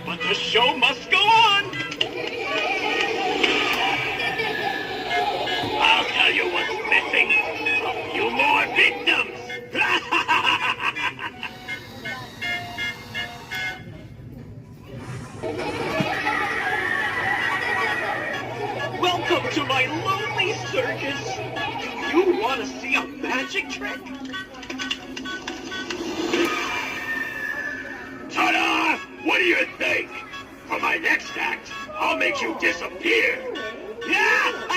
But the show must go on! I'll tell you what's missing. A few more victims! Welcome to my lonely circus. Do you want to see a magic trick? Ta-da! What do you think? For my next act, I'll make you disappear. Yeah!